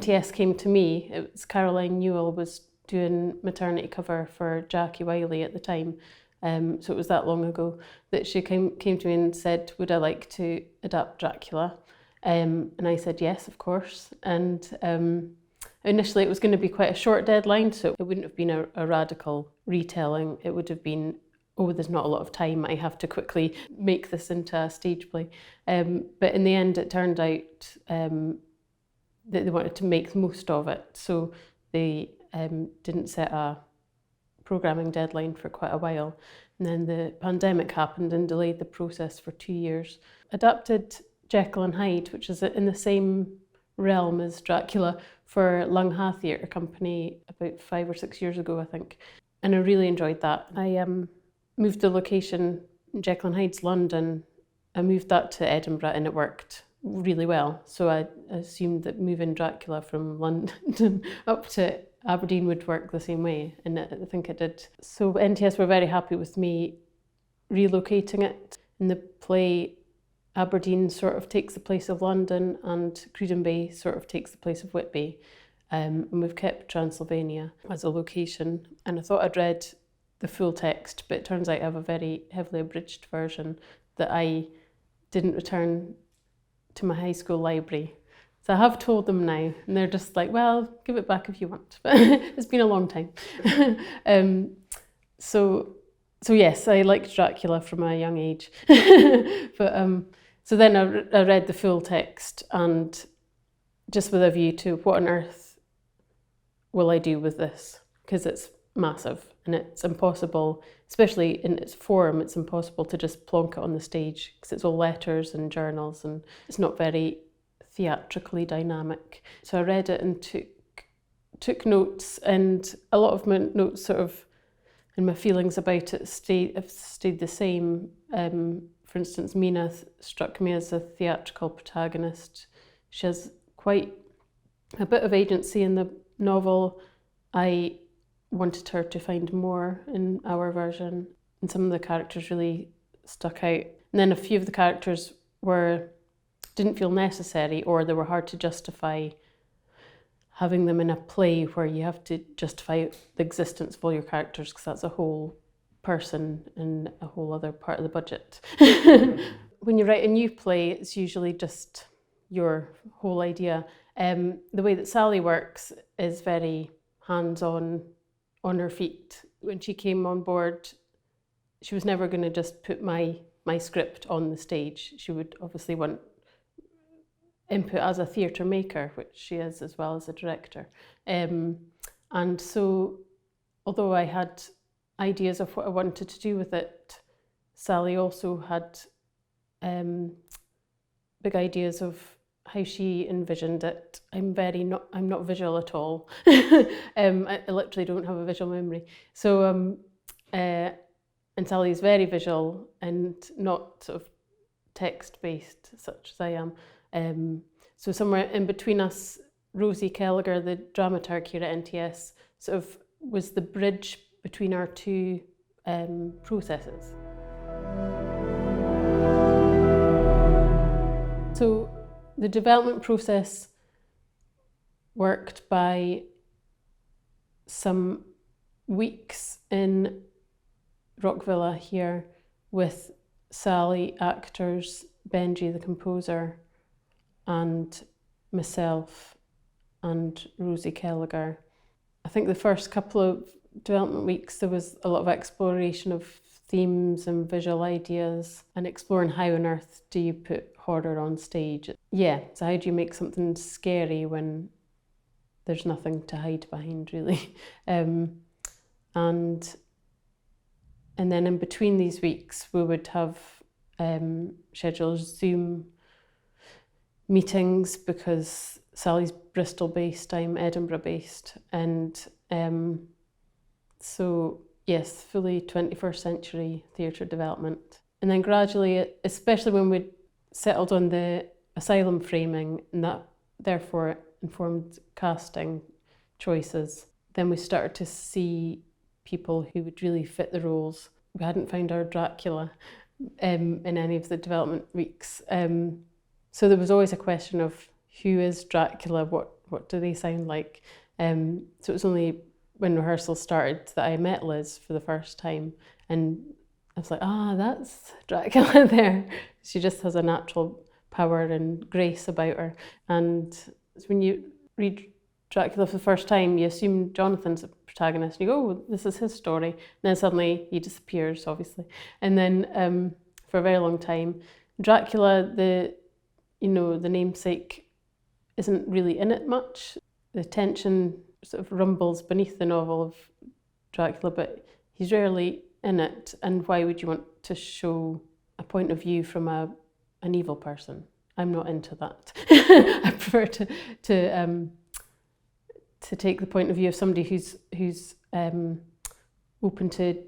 NTS came to me. It was Caroline Newell was doing maternity cover for Jackie Wiley at the time. So it was that long ago that she came to me and said, would I like to adapt Dracula? And I said, yes, of course. And initially it was going to be quite a short deadline, so it wouldn't have been a radical retelling. It would have been, oh, there's not a lot of time, I have to quickly make this into a stage play. But in the end, it turned out that they wanted to make the most of it. So they didn't set a programming deadline for quite a while. And then the pandemic happened and delayed the process for 2 years. Adapted Jekyll and Hyde, which is in the same realm as Dracula, for Lungha Theatre Company about 5 or 6 years ago, I think. And I really enjoyed that. I moved the location, Jekyll and Hyde's London. I moved that to Edinburgh and it worked really well. So I assumed that moving Dracula from London up to Aberdeen would work the same way, and I think it did. So NTS were very happy with me relocating it. In the play, Aberdeen sort of takes the place of London and Cruden Bay sort of takes the place of Whitby. And we've kept Transylvania as a location. And I thought I'd read the full text, but it turns out I have a very heavily abridged version that I didn't return to my high school library. So I have told them now, and they're just like, well, give it back if you want. But it's been a long time. So yes, I liked Dracula from a young age. But so then I read the full text, and just with a view to what on earth will I do with this? Because it's massive and it's impossible, especially in its form, it's impossible to just plonk it on the stage because it's all letters and journals and it's not very theatrically dynamic. So I read it and took notes, and a lot of my notes sort of, and my feelings about it have stayed the same. For instance, Mina struck me as a theatrical protagonist. She has quite a bit of agency in the novel. I wanted her to find more in our version, and some of the characters really stuck out. And then a few of the characters didn't feel necessary, or they were hard to justify having them in a play where you have to justify the existence of all your characters because that's a whole person and a whole other part of the budget. When you write a new play, it's usually just your whole idea. The way that Sally works is very hands-on, on her feet. When she came on board, she was never going to just put my script on the stage. She would obviously want input as a theatre maker, which she is as well as a director. And so, although I had ideas of what I wanted to do with it, Sally also had big ideas of how she envisioned it. I'm not visual at all. I literally don't have a visual memory. So, and Sally is very visual and not sort of text-based, such as I am. So somewhere in between us, Rosie Kelliger, the dramaturg here at NTS, sort of was the bridge between our two processes. So the development process worked by some weeks in Rockvilla here with Sally, actors, Benji, the composer, and myself and Rosie Kelliger. I think the first couple of development weeks there was a lot of exploration of themes and visual ideas and exploring how on earth do you put horror on stage. Yeah, so how do you make something scary when there's nothing to hide behind, really? And then in between these weeks we would have scheduled Zoom meetings because Sally's Bristol based, I'm Edinburgh based, and so yes, fully 21st century theatre development. And then gradually, especially when we settled on the asylum framing, and that therefore informed casting choices, then we started to see people who would really fit the roles. We hadn't found our Dracula in any of the development weeks. So there was always a question of who is Dracula, what what do they sound like? So it was only when rehearsal started that I met Liz for the first time, and I was like, that's Dracula there. She just has a natural power and grace about her. And when you read Dracula for the first time, you assume Jonathan's the protagonist, and you go, oh, this is his story. And then suddenly he disappears, obviously. And then for a very long time, Dracula, the namesake, isn't really in it much. The tension sort of rumbles beneath the novel of Dracula, but he's rarely in it. And why would you want to show a point of view from an evil person? I'm not into that. I prefer to take the point of view of somebody who's open to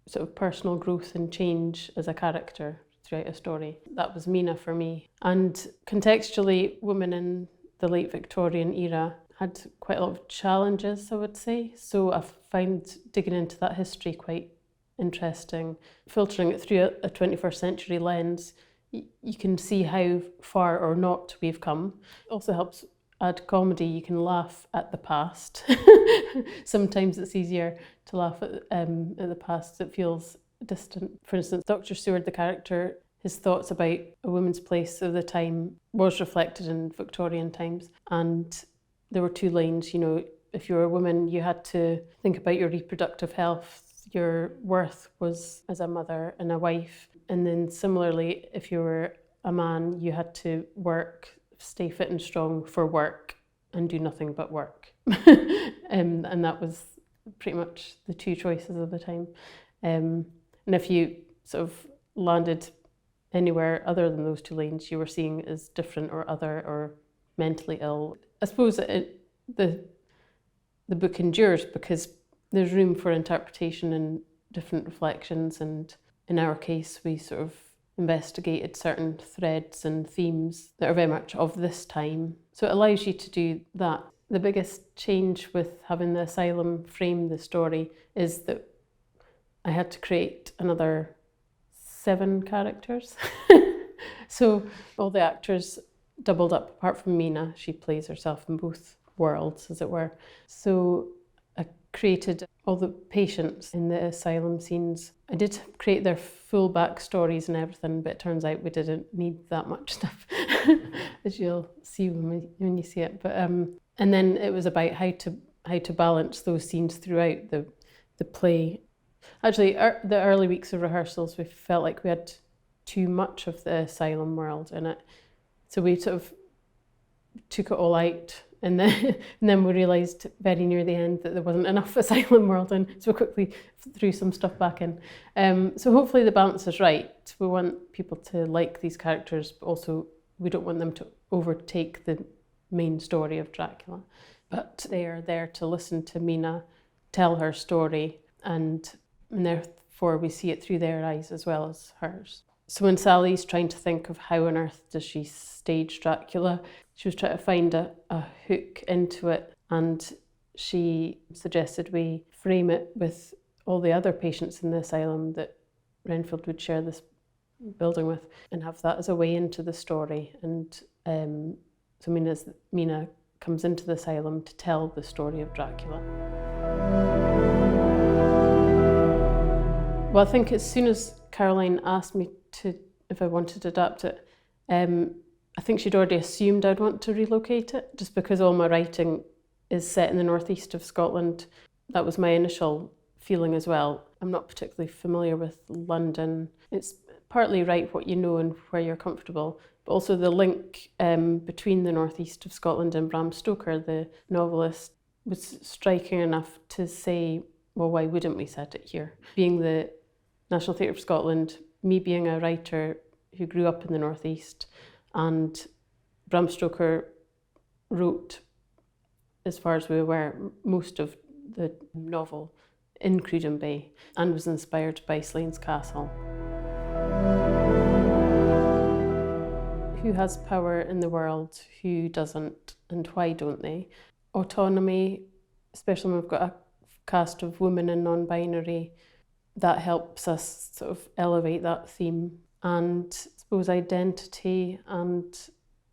sort of personal growth and change as a character throughout a story. That was Mina for me. And contextually, women in the late Victorian era had quite a lot of challenges, I would say. So I find digging into that history quite interesting. Filtering it through a 21st century lens, you can see how far or not we've come. It also helps add comedy. You can laugh at the past. Sometimes it's easier to laugh at the past. It feels distant. For instance, Dr. Seward, the character, his thoughts about a woman's place of the time was reflected in Victorian times. And there were two lanes, if you were a woman, you had to think about your reproductive health. Your worth was as a mother and a wife. And then similarly, if you were a man, you had to work, stay fit and strong for work and do nothing but work. And that was pretty much the two choices of the time. And if you sort of landed anywhere other than those two lanes, you were seen as different or other or mentally ill. I suppose the book endures because there's room for interpretation and different reflections, and in our case we sort of investigated certain threads and themes that are very much of this time. So it allows you to do that. The biggest change with having the asylum frame the story is that I had to create another 7 characters. So all the actors doubled up, apart from Mina. She plays herself in both worlds, as it were. So I created all the patients in the asylum scenes. I did create their full backstories and everything, but it turns out we didn't need that much stuff, as you'll see when you see it. But and then it was about how to balance those scenes throughout the play. Actually, the early weeks of rehearsals, we felt like we had too much of the asylum world in it. So we sort of took it all out, and then we realised very near the end that there wasn't enough asylum world in, so we quickly threw some stuff back in. So hopefully the balance is right. We want people to like these characters, but also we don't want them to overtake the main story of Dracula. But they are there to listen to Mina tell her story, and therefore we see it through their eyes as well as hers. So when Sally's trying to think of how on earth does she stage Dracula, she was trying to find a hook into it, and she suggested we frame it with all the other patients in the asylum that Renfield would share this building with, and have that as a way into the story. And so Mina comes into the asylum to tell the story of Dracula. Well, I think as soon as Caroline asked me if I wanted to adapt it, I think she'd already assumed I'd want to relocate it, just because all my writing is set in the northeast of Scotland. That was my initial feeling as well. I'm not particularly familiar with London. It's partly write what you know and where you're comfortable, but also the link between the northeast of Scotland and Bram Stoker, the novelist, was striking enough to say, well, why wouldn't we set it here? Being the National Theatre of Scotland, me being a writer who grew up in the northeast, and Bram Stoker wrote, as far as we were, most of the novel in Cruden Bay, and was inspired by Slains Castle. Who has power in the world, who doesn't, and why don't they? Autonomy, especially when we've got a cast of women and non-binary, that helps us sort of elevate that theme. And I suppose identity and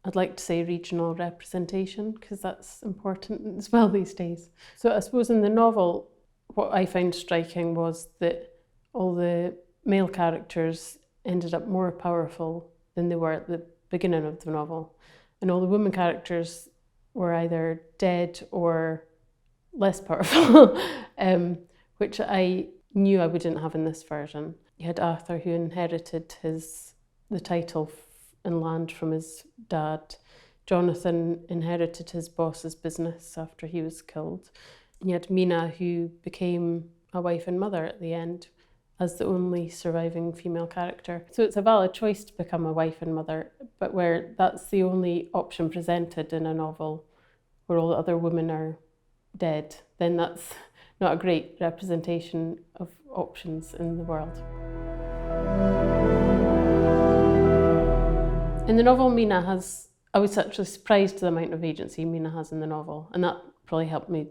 I'd like to say regional representation, because that's important as well these days. So I suppose in the novel, what I found striking was that all the male characters ended up more powerful than they were at the beginning of the novel. And all the women characters were either dead or less powerful, which I knew I wouldn't have in this version. You had Arthur, who inherited the title and land from his dad. Jonathan inherited his boss's business after he was killed. And you had Mina, who became a wife and mother at the end as the only surviving female character. So it's a valid choice to become a wife and mother, but where that's the only option presented in a novel where all the other women are dead, then that's not a great representation of options in the world. In the novel, I was actually surprised at the amount of agency Mina has in the novel, and that probably helped me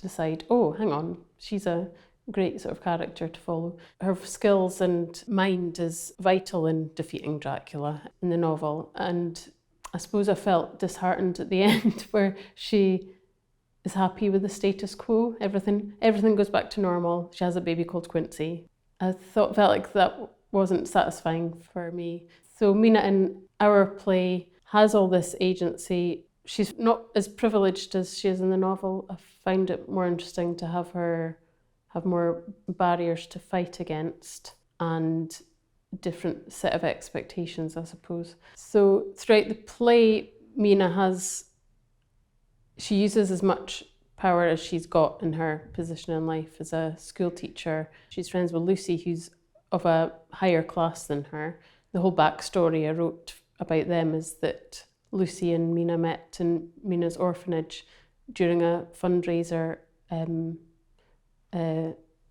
decide, oh, hang on, she's a great sort of character to follow. Her skills and mind is vital in defeating Dracula in the novel, and I suppose I felt disheartened at the end where she is happy with the status quo. Everything goes back to normal. She has a baby called Quincy. I felt like that wasn't satisfying for me. So Mina in our play has all this agency. She's not as privileged as she is in the novel. I find it more interesting to have her have more barriers to fight against and a different set of expectations, I suppose. So throughout the play, Mina she uses as much power as she's got in her position in life as a school teacher. She's friends with Lucy, who's of a higher class than her. The whole backstory I wrote about them is that Lucy and Mina met in Mina's orphanage during a fundraiser,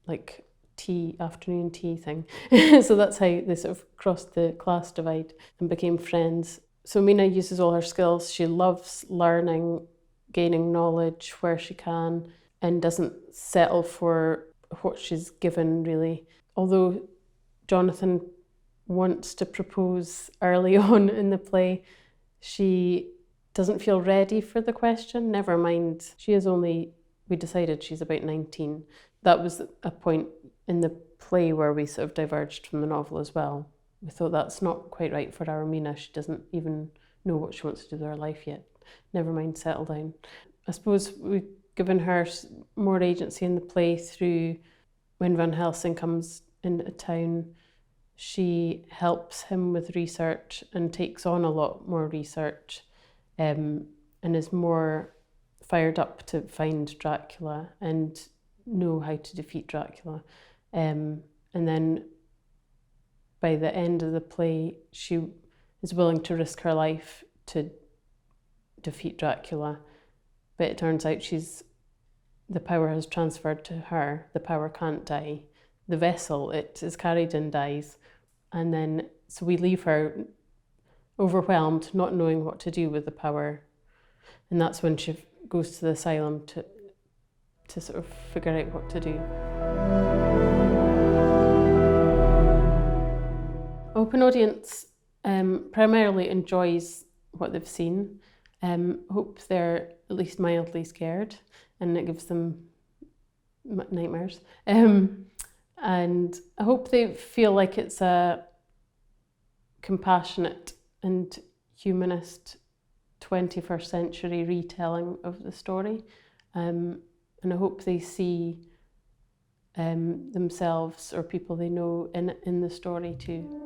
like afternoon tea thing. So that's how they sort of crossed the class divide and became friends. So Mina uses all her skills. She loves learning, gaining knowledge where she can, and doesn't settle for what she's given, really. Although Jonathan wants to propose early on in the play, she doesn't feel ready for the question. Never mind, we decided she's about 19. That was a point in the play where we sort of diverged from the novel as well. We thought that's not quite right for our Mina. She doesn't even know what she wants to do with her life yet. Never mind settle down. I suppose we've given her more agency in the play through when Van Helsing comes into town. She helps him with research and takes on a lot more research, and is more fired up to find Dracula and know how to defeat Dracula. And then by the end of the play, she is willing to risk her life to defeat Dracula. But it turns out the power has transferred to her. The power can't die. The vessel it is carried in dies. And then, so we leave her overwhelmed, not knowing what to do with the power. And that's when she goes to the asylum to sort of figure out what to do. Open audience primarily enjoys what they've seen. Hope they're at least mildly scared, and it gives them nightmares. And I hope they feel like it's a compassionate and humanist 21st century retelling of the story. And I hope they see themselves or people they know in the story too.